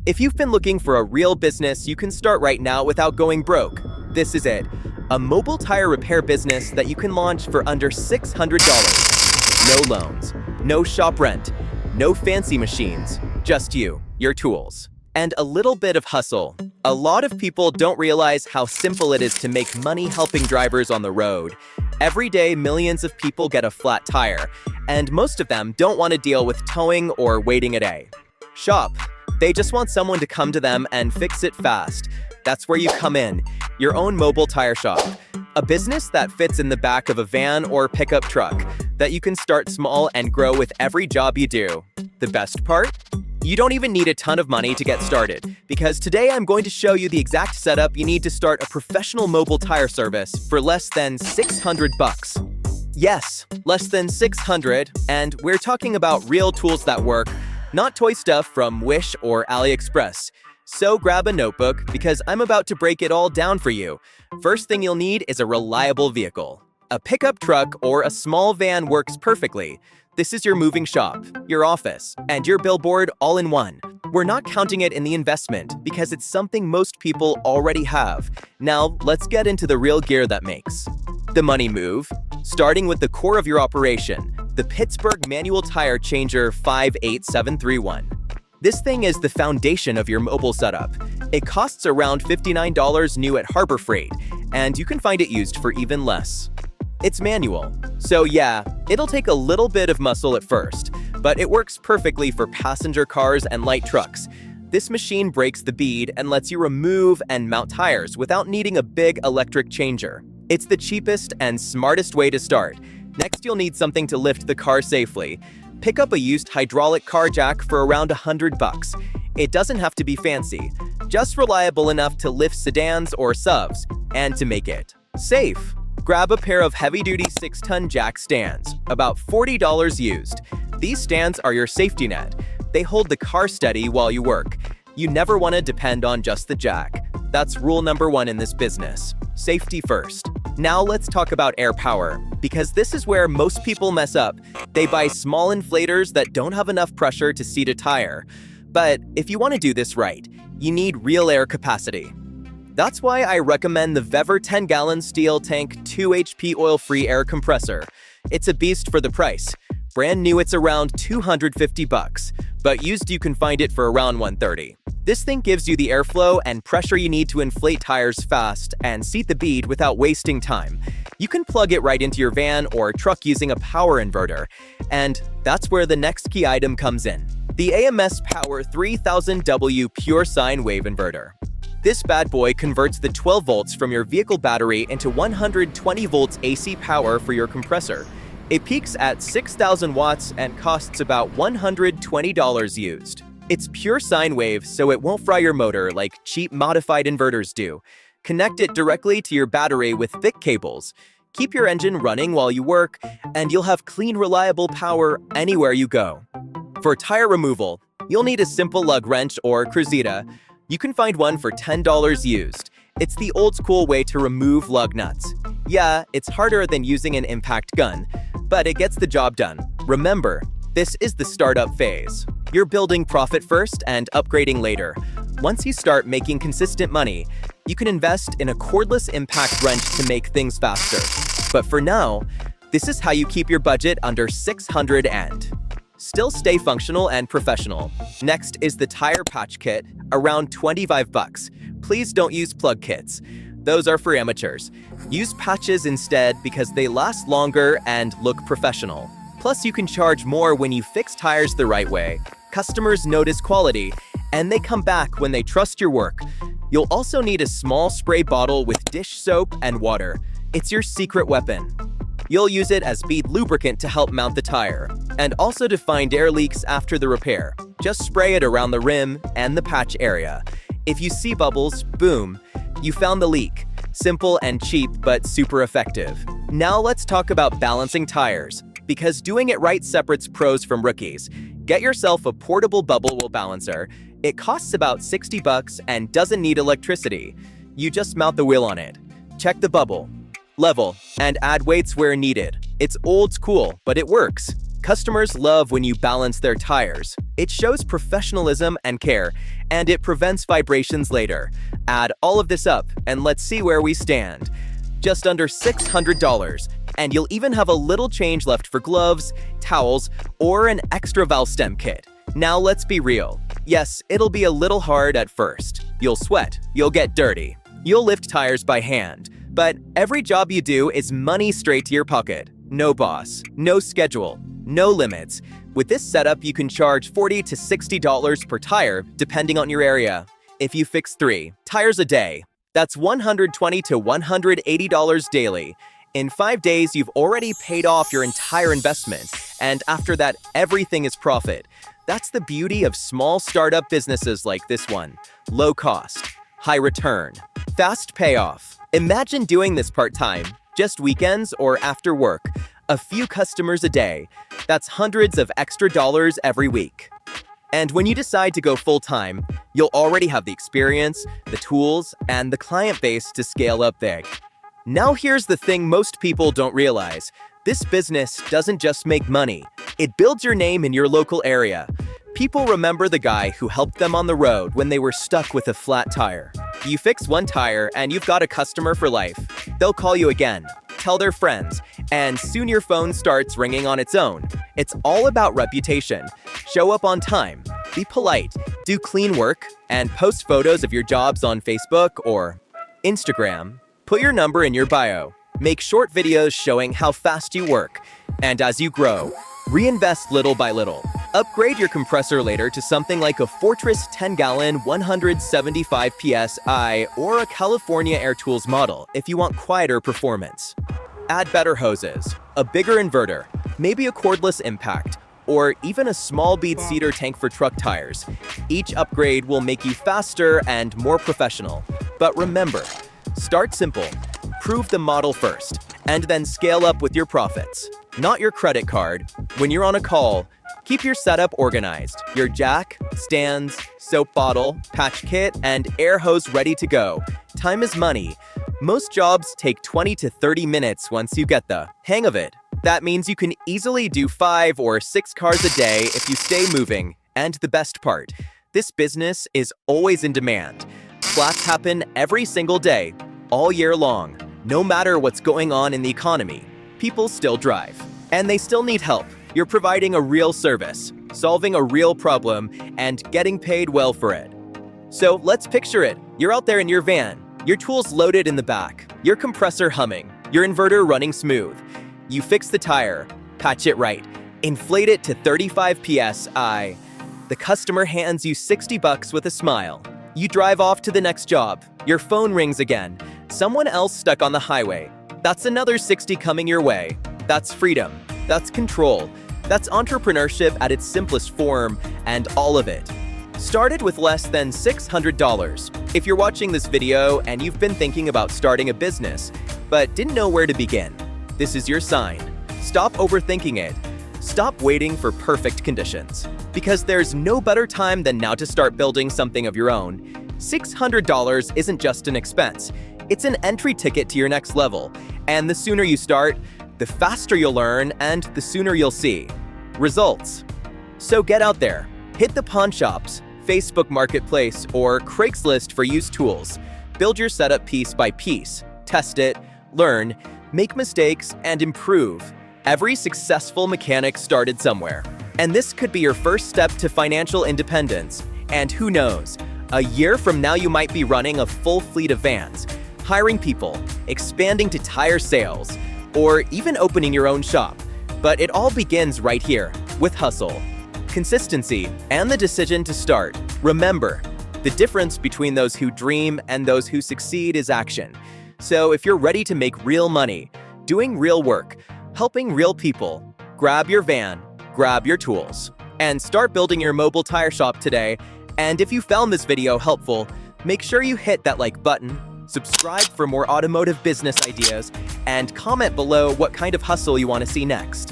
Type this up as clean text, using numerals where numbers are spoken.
If you've been looking for a real business you can start right now without going broke, this is it. A mobile tire repair business that you can launch for under $600. No loans, no shop rent, no fancy machines, just you, your tools, and a little bit of hustle. A lot of people don't realize how simple it is to make money helping drivers on the road. Every day, millions of people get a flat tire, and most of them don't want to deal with towing or waiting a day. Shop. They just want someone to come to them and fix it fast. That's where you come in, your own mobile tire shop. A business that fits in the back of a van or pickup truck, that you can start small and grow with every job you do. The best part? You don't even need a ton of money to get started, because today I'm going to show you the exact setup you need to start a professional mobile tire service for less than $600. Yes, less than 600, and we're talking about real tools that work, not toy stuff from Wish or AliExpress. So grab a notebook, because I'm about to break it all down for you. First thing you'll need is a reliable vehicle. A pickup truck or a small van works perfectly. This is your moving shop, your office, and your billboard all in one. We're not counting it in the investment because it's something most people already have. Now, let's get into the real gear that makes the money move, starting with the core of your operation, the Pittsburgh Manual Tire Changer 58731. This thing is the foundation of your mobile setup. It costs around $59 new at Harbor Freight, and you can find it used for even less. It's manual, so yeah, it'll take a little bit of muscle at first, but it works perfectly for passenger cars and light trucks. This machine breaks the bead and lets you remove and mount tires without needing a big electric changer. It's the cheapest and smartest way to start. Next, you'll need something to lift the car safely. Pick up a used hydraulic car jack for around $100. It doesn't have to be fancy, just reliable enough to lift sedans or SUVs, and to make it safe. Grab a pair of heavy-duty 6-ton jack stands, about $40 used. These stands are your safety net. They hold the car steady while you work. You never want to depend on just the jack. That's rule number one in this business. Safety first. Now let's talk about air power, because this is where most people mess up. They buy small inflators that don't have enough pressure to seat a tire. But if you want to do this right, you need real air capacity. That's why I recommend the VEVOR 10-gallon steel tank 2 HP oil-free air compressor. It's a beast for the price. Brand new it's around $250, but used you can find it for around $130. This thing gives you the airflow and pressure you need to inflate tires fast and seat the bead without wasting time. You can plug it right into your van or truck using a power inverter. And that's where the next key item comes in. The AMS Power 3000W Pure Sine Wave Inverter. This bad boy converts the 12 volts from your vehicle battery into 120 volts AC power for your compressor. It peaks at 6,000 watts and costs about $120 used. It's pure sine wave, so it won't fry your motor like cheap modified inverters do. Connect it directly to your battery with thick cables. Keep your engine running while you work, and you'll have clean, reliable power anywhere you go. For tire removal, you'll need a simple lug wrench or cruzita. You can find one for $10 used. It's the old-school way to remove lug nuts. Yeah, it's harder than using an impact gun, but it gets the job done. Remember, this is the startup phase. You're building profit first and upgrading later. Once you start making consistent money, you can invest in a cordless impact wrench to make things faster. But for now, this is how you keep your budget under $600 and still stay functional and professional. Next is the tire patch kit, around $25. Please don't use plug kits. Those are for amateurs. Use patches instead because they last longer and look professional. Plus, you can charge more when you fix tires the right way. Customers notice quality, and they come back when they trust your work. You'll also need a small spray bottle with dish soap and water. It's your secret weapon. You'll use it as bead lubricant to help mount the tire, and also to find air leaks after the repair. Just spray it around the rim and the patch area. If you see bubbles, boom, you found the leak. Simple and cheap, but super effective. Now let's talk about balancing tires, because doing it right separates pros from rookies. Get yourself a portable bubble wheel balancer. It costs about $60 and doesn't need electricity. You just mount the wheel on it. Check the bubble, level, and add weights where needed. It's old school, but it works. Customers love when you balance their tires. It shows professionalism and care, and it prevents vibrations later. Add all of this up, and let's see where we stand. Just under $600, and you'll even have a little change left for gloves, towels, or an extra valve stem kit. Now let's be real. Yes, it'll be a little hard at first. You'll sweat, you'll get dirty, you'll lift tires by hand. But every job you do is money straight to your pocket. No boss, no schedule, no limits. With this setup, you can charge $40 to $60 per tire, depending on your area. If you fix 3 tires a day, that's $120 to $180 daily. In 5 days, you've already paid off your entire investment, and after that, everything is profit. That's the beauty of small startup businesses like this one. Low cost, high return, fast payoff. Imagine doing this part-time, just weekends or after work. A few customers a day. That's hundreds of extra dollars every week. And when you decide to go full-time, you'll already have the experience, the tools, and the client base to scale up big. Now here's the thing most people don't realize. This business doesn't just make money. It builds your name in your local area. People remember the guy who helped them on the road when they were stuck with a flat tire. You fix 1 tire and you've got a customer for life. They'll call you again, tell their friends, and soon your phone starts ringing on its own. It's all about reputation. Show up on time, be polite, do clean work, and post photos of your jobs on Facebook or Instagram. Put your number in your bio. Make short videos showing how fast you work. And as you grow, reinvest little by little. Upgrade your compressor later to something like a Fortress 10-gallon 175 PSI or a California Air Tools model if you want quieter performance. Add better hoses, a bigger inverter, maybe a cordless impact, or even a small bead cedar tank for truck tires. Each upgrade will make you faster and more professional. But remember, start simple, prove the model first, and then scale up with your profits. Not your credit card. When you're on a call, keep your setup organized. Your jack, stands, soap bottle, patch kit, and air hose ready to go. Time is money. Most jobs take 20 to 30 minutes once you get the hang of it. That means you can easily do 5 or 6 cars a day if you stay moving. And the best part, this business is always in demand. Flats happen every single day, all year long. No matter what's going on in the economy, people still drive. And they still need help. You're providing a real service, solving a real problem, and getting paid well for it. So let's picture it. You're out there in your van, your tools loaded in the back, your compressor humming, your inverter running smooth. You fix the tire, patch it right, inflate it to 35 PSI. The customer hands you $60 with a smile. You drive off to the next job. Your phone rings again. Someone else stuck on the highway. That's another 60 coming your way. That's freedom. That's control. That's entrepreneurship at its simplest form, and all of it started with less than $600. If you're watching this video and you've been thinking about starting a business, but didn't know where to begin, this is your sign. Stop overthinking it. Stop waiting for perfect conditions. Because there's no better time than now to start building something of your own. $600 isn't just an expense. It's an entry ticket to your next level. And the sooner you start, the faster you'll learn and the sooner you'll see results. So get out there. Hit the pawn shops, Facebook Marketplace, or Craigslist for used tools. Build your setup piece by piece. Test it, learn, make mistakes, and improve. Every successful mechanic started somewhere. And this could be your first step to financial independence. And who knows, a year from now you might be running a full fleet of vans, hiring people, expanding to tire sales, or even opening your own shop. But it all begins right here, with hustle, consistency, and the decision to start. Remember, the difference between those who dream and those who succeed is action. So if you're ready to make real money, doing real work, helping real people, grab your van, grab your tools, and start building your mobile tire shop today. And if you found this video helpful, make sure you hit that like button, subscribe for more automotive business ideas, and comment below what kind of hustle you want to see next.